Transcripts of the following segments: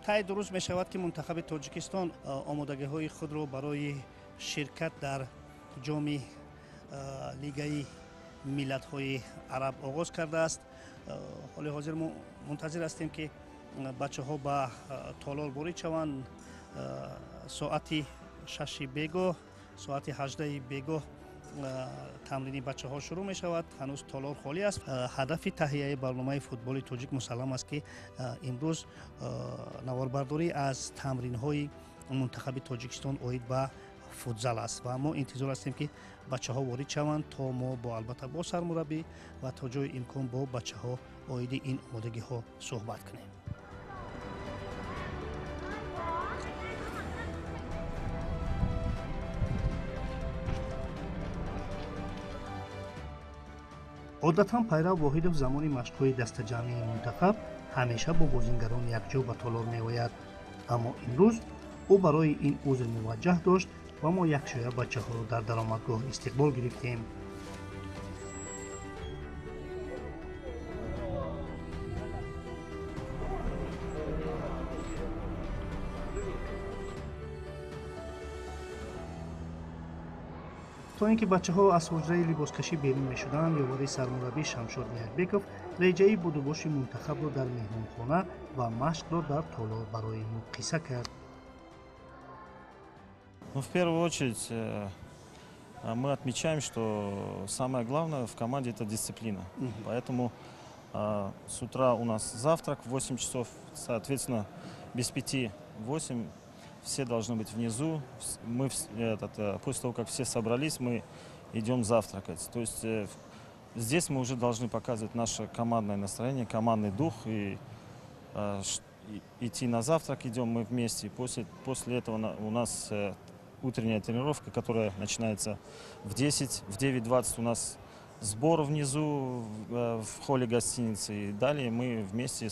تایید روز می شود که منتخب تاجیکستان آمادگی‌های خود را برای شرکت در جام لیگ ملت‌های عرب آغاز کرده است. حال حاضر ما منتظر هستیم که بچه‌ها به تالار وارد شوند. ساعت 6 بیگاه، ساعت 18 بیگاه تمرین بچه‌ها شروع می شود. هنوز تالار خالی است. هدف تهیه برنامه فوتبال تاجیک مسلم است که امروز نواربرداری از تمرین‌های منتخب تاجیکستان اوید به فوتزال است و ما انتظار هستیم که بچه‌ها وارد شوند تا ما با البته با سرمربی و تا جای امکان با بچه‌ها اوید این آمادگی‌ها صحبت کنیم. عادتاً پیرو واحدов زمانی مشق‌های دسته‌جمعی منتخب همیشه با بازیگران یکجا به تالار می‌آید، اما امروز او برای این عذر موجه داشت و ما یک شایعه بچه‌ها را در درآمدگاه استقبال گرفتیم. تا اینکه بچه‌ها از حجره لباسکشی بیرون می‌شدند، یاوری سرمربی شمشاد میربکов رجایی بودوباش منتخب را در مهمانخانه و مشق را در تالار برای ما قصه کرد. В первую очередь мы отмечаем, что самое главное в команде это дисциплина. Поэтому с утра у нас завтрак в 8 часов, соответственно, без 5-8 все должны быть внизу. Мы после того, как все собрались, мы идем завтракать. То есть здесь мы уже должны показывать наше командное настроение, командный дух и идти на завтрак идем мы вместе. После этого у нас утренняя тренировка, которая начинается в 10, в 9:20 у нас сбор внизу в холле гостиницы. И далее мы вместе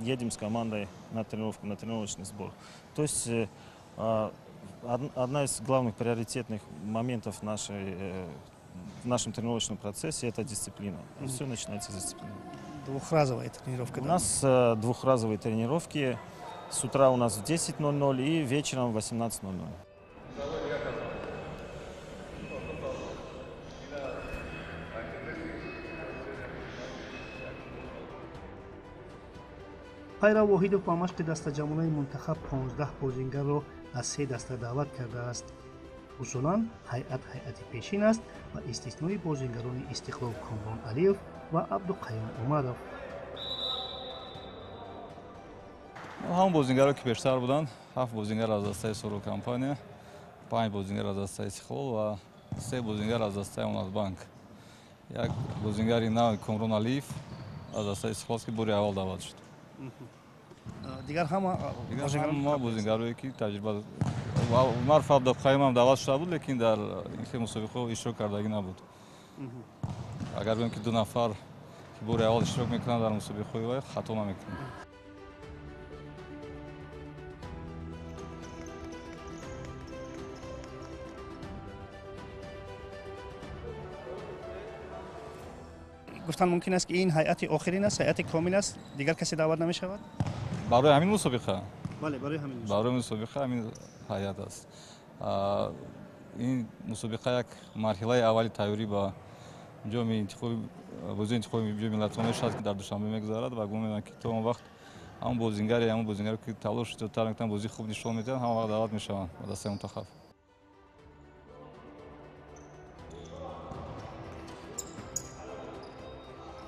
едем с командой на тренировку, на тренировочный сбор. То есть одна из главных приоритетных моментов в нашем тренировочном процессе это дисциплина. Все начинается с дисциплины. Двухразовая тренировка. У нас двухразовые тренировки. С утра у нас в 10:00 и вечером в 18:00. پیرو واحدов با مشق دسته‌جمعی منتخب 15 بازیگر را از 3 دسته دعوت کرده است. اصولاً هیئت پیشین است و استثنای بازیگران استقلال کامران علیف و عبدالقیوم عمرов. ҳамон бозигаро ки пештар буданд, 7 бозигар аз дастаи Сору компания, 5 бозигар аз дастаи Истиқлол ва 3 бозигар аз дастаи Оназбанк. Як бозигари нави Комрон Алиев аз дастаи Истиқлол ки бори аввал даъват шуд. дигар ҳама бозигарое ки таҷриба Умар Абдулқайюм ҳам даъват шуда буд, лекин дар ин хел мусобиқаҳо иштирок кардагӣ набуд. агар бигӯем ки 2 нафар ки бори аввал иштирок мекунанд дар мусобиқаҳои вай, хато намекунем. گفتن ممکن است که این هیئت آخرین است، هیئت کامل است، دیگر کسی دعوت نمی شود؟ برای همین مسابقه؟ بله، برای همین مسابقه همین هیئت است. این مسابقه یک مرحله اولی تیاری با جام انتخابی بازی انتخابی جام ملت‌های است که در دوشنبه میگذرد و گمان می‌کنم که تا اون وقت همون بازیگری که تلاش شده تا بازی خوب نشون میدن هم وقت دعوت میشوند به دسته منتخب.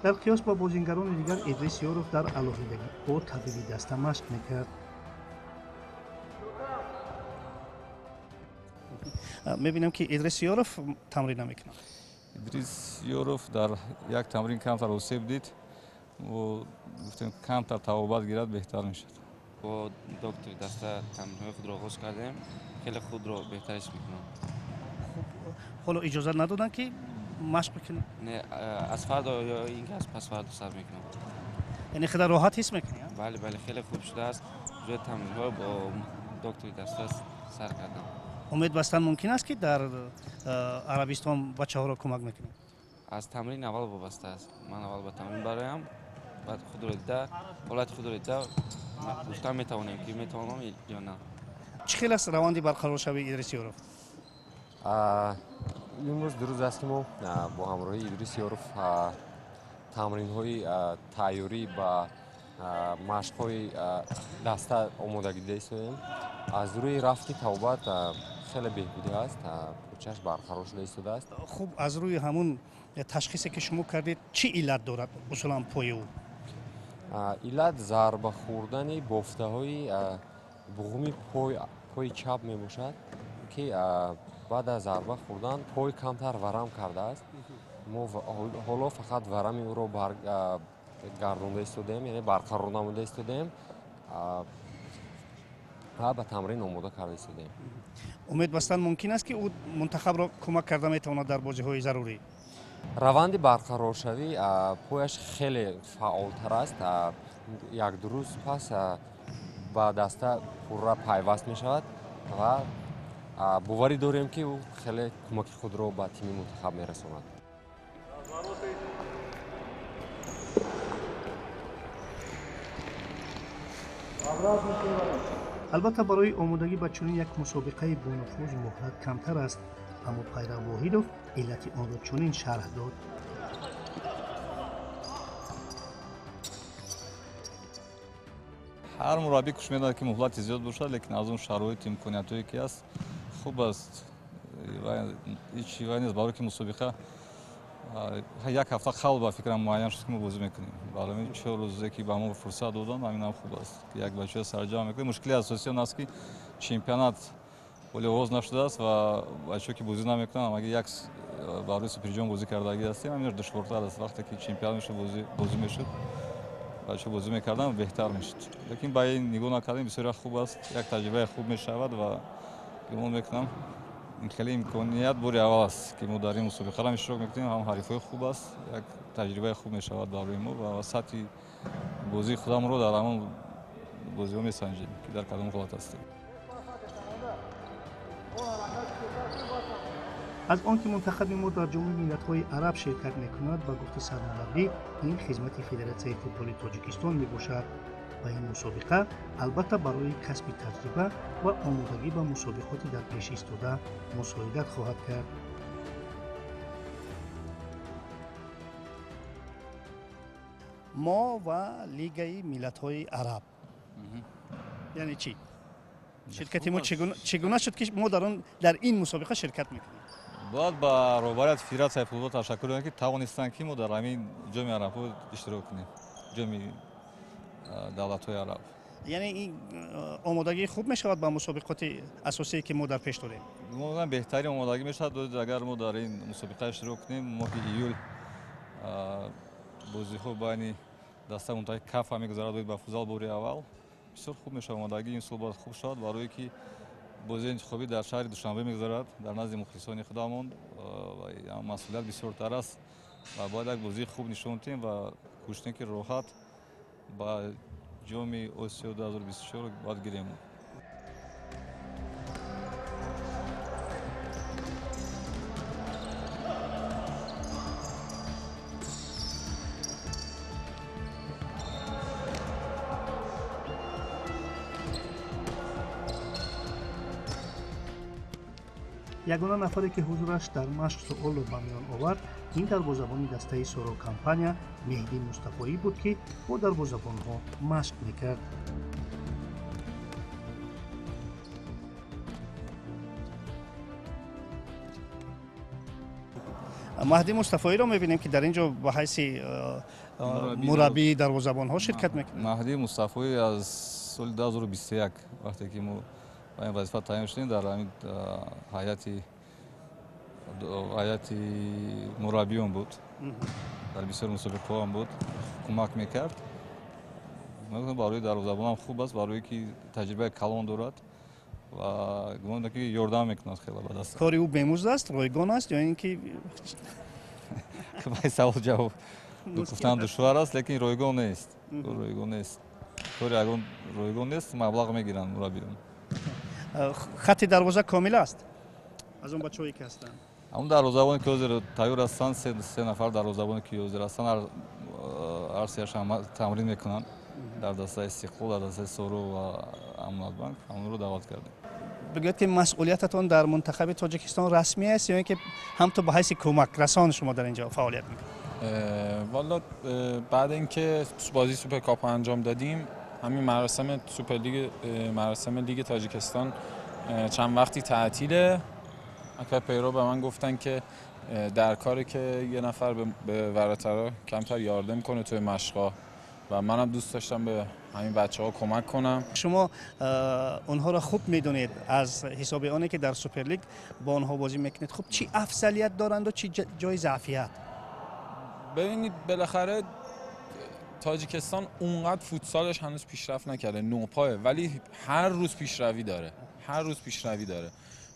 در قیاس با بازیگران دیگر ادریس یاروف در علاهیدگی با طبیبی دسته مشق میکرد. میبینم که ادریس یاروف تمرین نمیکنه. ادریس یاروف در یک تمرین کمتر آسیب دید و گفتیم کمتر توابت گیرد بهتر میشد. با دکتر دسته تمرین خود را آغاز کردیم، خیلی خود را بهترش میکنم. حالا اجازه ندادن که مشق بکنیم؟ نه، از فردا یا اینکه از پس فردا سر میکنم. یعنی خیلی راحت حس میکنی؟ بله خیلی خوب شده است. روی تمرین ها با دکتر دسته سر کردم. امید بستن ممکن است که در عربستان بچه ها را کمک میکنیم؟ از تمرین اول وابسته است. من اول به تمرین برایم بعد خودرو دیده حالت خودرو دیده گفتم میتوانیم که میتوانم یا نه. چی خیلی است روندی برقرار شوی ادریس یوروف؟ имрӯз ду рӯз аст ки мо бо ҳамроҳии Идрис Ёров тамринҳои тайёрӣ ба машқҳои даста омодагӣ дида истодем. аз рӯи рафти тавбат хеле беҳбудӣ аст, кӯчаш барқарор шуда истодааст. хуб аз рӯи ҳамун ташхисе ки шумо кардед чӣ иллат дорад усулан пои ӯ? иллат зарба хӯрдани бофтаҳои буғуми пои чап мебошад ки баъд аз зарба хӯрдан пой камтар варам кардааст. мо ҳоло фақат варами ӯро гардонда истодем, яъне барқарор намуда истодем ва ба тамрин омода карда истодем. умед бастан мумкин аст ки ӯ мунтахабро кӯмак карда метавонад дар бозиҳои зарурӣ? раванди барқароршавӣ пояш хеле фаъолтар аст. як-ду рӯз пас ба даста пурра пайваст мешавад ва боварӣ дорем ки ӯ хеле кӯмаки худро ба тими мунтахаб мерасонад. албатта барои омодагӣ ба чунин як мусобиқаи бонуфуз муҳлат камтар аст, аммо пайрав воҳидов иллати онро чунин шарҳ дод. ҳар мураббӣ кӯш медиҳад ки муҳлати зиёд бошад, лекин аз он шароит имкониятҳое ки аст хуб аст. ҳеҷ вай нест барои ки мусобиқа як ҳафта қабл ба фикрам муайян шуд ки мо бозӣ мекунем. барои 4 рӯзе ки ба мо фурсат додан ҳаминам хуб аст ки як бачаҳо сарҷам мекунем. мушкили асосӣ он аст ки чемпионат оли оғоз нашудааст ва бачаҳо ки бозӣ намекунанд аги як барои суперҷоҳон бозӣ кардагӣ ҳастем ҳаминаш душвортар аст. вақте ки чемпионат мешуд бозӣ мешуд бачаҳо бозӣ мекардан беҳтар мешуд. лекин ба ин нигоҳ накардем бисёре хуб аст, як таҷрибаи хуб мешавад ва гумон мекунам ин хеле имконият бори аввал аст ки мо дар ин мусобиқаам иштирок мекунем. ҳам ҳарифҳои хуб аст, як таҷрибаи хуб мешавад барои мо ва сатҳи бозии худамонро дар ҳамон бозиҳо месанҷем ки дар кадом ҳолат ҳастем. аз он ки мунтахаби мо дар ҷомъи миллатҳои араб ширкат мекунад ба гуфти сармураббӣ ин хизмати федератсияи футболи тоҷикистон мебошад. ба ин мусобиқа албатта барои касби таҷриба ва омодагӣ ба мусобиқоти дар пеш истода мусоидат хоҳад кард. мо ва лигаи миллатҳои араб яъне чӣ? ширкати мо чӣ гуна шуд ки мо дар ин мусобиқа ширкат мекунем? бояд ба роҳбарияти федератсияи футбол ташаккур кунем ки тавонистанд ки мо дар ҳамин ҷоми арабҳо иштирок кунем, ҷоми давлатҳои араб. яъне ин омодагӣ хуб мешавад ба мусобиқоти асосие ки мо дар пеш дорем? гумонам беҳтарин омодагӣ мешавад. агар мо дар ин мусобиқа иштирок кунем, моҳи июл бозиҳо байни даста мунтахаи кафа мегузарад бояд ба фузал бори аввал. бисёр хуб мешавад, омодагӣ ин сол бояд хуб шавад, барое ки бозии интихобӣ дар шаҳри Душанбе мегузарад, дар назди мухлисони худамон. масъулият бисёртар аст ва бояд як бозии хуб нишон диҳем ва кӯшидем ки роҳат ба ҷоми Осиё 2024 бояд гирем. ягона нафаре ки ҳузураш дар машқ суолро ба миён овард ин дарвозабони дастаи соро компания Меҳдӣ Мустафоӣ буд ки бо дарвозабонҳо машқ мекард. Маҳдӣ Мустафоиро мебинем ки дар ин ҷо ба ҳайси мураббии дарвозабонҳо ширкат мекунад. Маҳдӣ Мустафоӣ аз соли 2021 вақте ки мо ба ин вазифа таъин шудем дар ҳамин ҳайати мураббиён буд, дар бисёр мусобиқаҳо ҳам буд, кӯмак мекард. барои дарвозабонам хуб аст, барое ки таҷрибаи калон дорад ва гумон ки ёрдам мекунад хеле ба даст. кори ӯ бемузд аст, ройгон аст ё ин ки ба ин савол ҷавоб гуфтан душвар аст, лекин ройгон нест. Ройгон нест. кори ягон ройгон нест, маблағ мегиранд мураббиён. хатти дарвоза комил аст аз он бачаҳое ки ҳастанд? ҳамун дарвозабоне ки ҳозир тайёр ҳастанд, се нафар дарвозабоне ки ҳозир ҳастанд, ҳар барсияш тамрин мекунанд дар дастаи истиқлол, дар дастаи сору ва амонатбанк ҳамонро даъват кардем. بگوید که مسئولیتتون در منتخب تاجیکستان رسمی است یا اینکه هم تو به حیث کمک رسان شما در اینجا فعالیت میکنید؟ والا بعد اینکه بازی سوپرکاپ رو انجام دادیم همین مراسم سوپرلیگ مراسم لیگ تاجیکستان چند وقتی تعطیله. اکبر پیرو به من گفتن که در کاری که یه نفر به وراترها کمتر یاردم کنه توی مشقا و منم دوست داشتم به همین بچه‌ها کمک کنم. شما اونها را خوب میدونید از حساب آنه که در سوپرلیگ با اونها بازی میکنید. خب چی افضلیت دارند و چی جای ضعفیت؟ ببینید بالاخره تاجیکستان اونقدر فوتسالش هنوز پیشرفت نکرده، نوپایه، ولی هر روز پیشروی داره.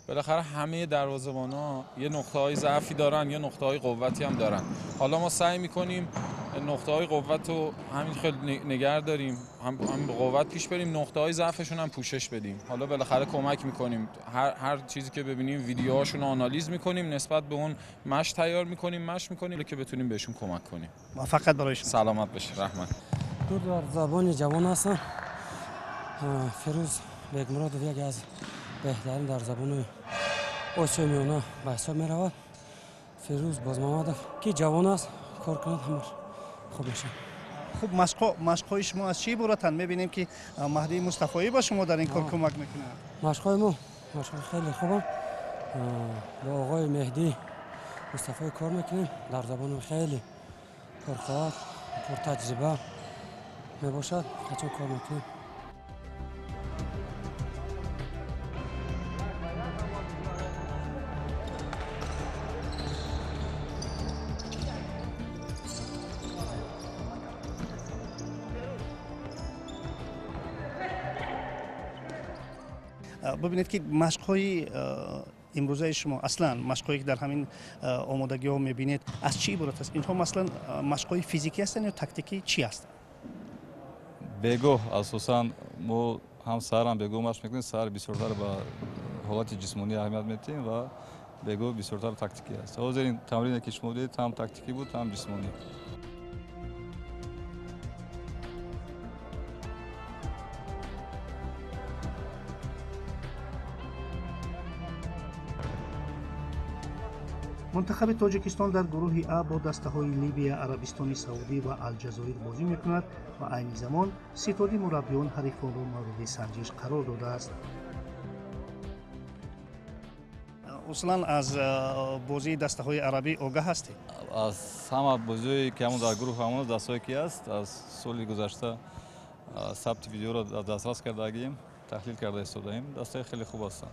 بالاخره همه دروازه‌بان‌ها یه نقطه‌های ضعفی دارن، یه نقطه‌های قوتی هم دارن. حالا ما سعی می‌کنیم نقطه‌های قوت رو همین خیلی نگه داریم، هم به قوت پیش بریم، نقطه‌های ضعفشون هم پوشش بدیم. حالا بالاخره کمک می‌کنیم، هر چیزی که ببینیم ویدیوهاشون رو آنالیز می‌کنیم، نسبت به اون مشق تیار می‌کنیم که بتونیم بهشون کمک کنیم. موفقیت برای شما. سلامت باشید. رحمت. دور در زبان جوان هستم. فیروز بیگمرادov یکی از بهترین در زبان آسیا میانه به حساب می رود. فیروز بازمامدov که جوان است کار کند همه خوب میشه. خب مشق‌های شما از چی عبارتن؟ می‌بینیم که مهدی مصطفایی با شما در این کار کمک میکنه. مشق‌های ما خیلی خوبه. با آقای مهدی مصطفایی کار میکنیم. در زبان خیلی پرخواد پر تجربه میباشد. قطعا کار میکنیم. ببینید که مشق‌های امروزه شما اصلا مشق‌هایی که در همین آمادگی‌ها می‌بینید از چی عبارت است؟ اینها مثلا مشق‌های فیزیکی هستند یا تاکتیکی چی هستند؟ بگو اساساً ما هم سر هم بگو مشق میکنیم. سر بسیارتر با حالت جسمانی اهمیت میدیم و بگو بسیارتر تاکتیکی است. حاضر این تمرینی که شما دیدید هم تاکتیکی بود هم جسمانی. منتخب تاجیکستان در گروه A با دسته‌های لیبیا، عربستان سعودی و الجزایر بازی می‌کند و عین زمان ستاد مربیان حریفان را مورد سنجش قرار داده است. اصلا از بازی دسته‌های عربی آگاه هستید؟ از همه بازی‌هایی که همون در گروه همون دسته‌هایی که است از سال گذشته ثبت ویدیو را در دسترس کردیم، تحلیل کرده ایستادیم. دسته‌های خیلی خوب هستند.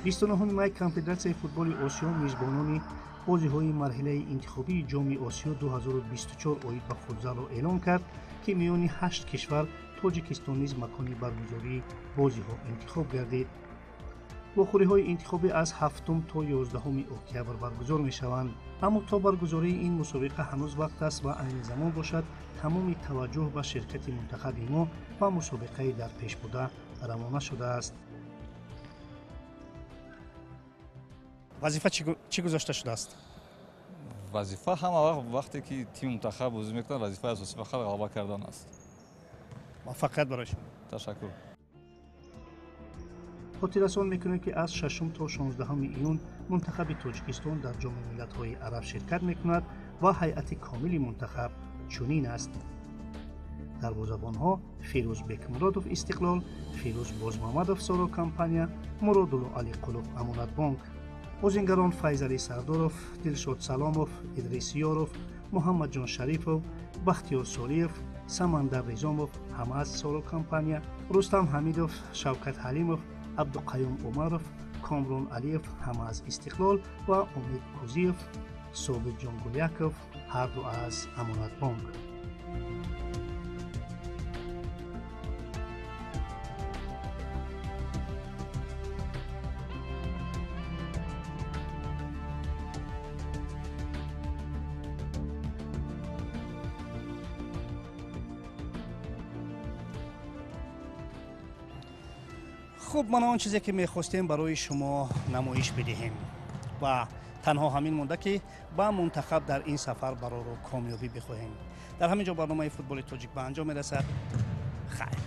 بیستونهم مای کنفدراسیای فوتبال آسیا میزبانان بازی‌های مرحله انتخابی جام آسیا 2024 اوید به فوتزال را اعلام کرد که میان 8 کشور تاجیکستان نیز مکانی برگزاری بازی‌ها انتخاب گردید. واخوری‌های انتخابی از 7 تا 11 اکتبر برگزار می‌شوند، اما تا برگزاری این مسابقه هنوز وقت است و عین زمان باشد تمام توجه به شرکت منتخب ما و مسابقه در پیش بوده روانه شده است. وظیفه چی گذاشته شده است؟ وظیفه همه وقتی که تیم منتخب بازی میکنه وظیفه اساسی فقط غلبه کردن است. موفقیت برای شما. تشکر. خاطررسان میکنه که از 6 تا 16 ایون منتخب تاجیکستان در جام ملت‌های عرب شرکت میکند و هیئت کامل منتخب چنین است: دروازه‌بان‌ها فیروز بیگمرادov استقلال، فیروز بازمامدov سارا کمپانیا، مرادالله علی قلوب امانت بانک. بازیگران فیضعلی سردارov، دلشاد سلامov، ادریس یارov، محمد جان شریفov، بختیار سالیف، سمندر نظامov هم از سارا کمپانیا، رستم حمیدov، شوکت حلیمov، عبدالقیوم عمرov، کامران علیف هم از استقلال و امید کوزیف، ثابت جان گلیکov هر دو از امانت بانک. خب ما آن چیزی که میخواستیم برای شما نمایش بدهیم و تنها همین مونده که با منتخب در این سفر برای کامیابی بخواهیم. در همینجا برنامه فوتبال تاجیک به انجام میرسد. خیر.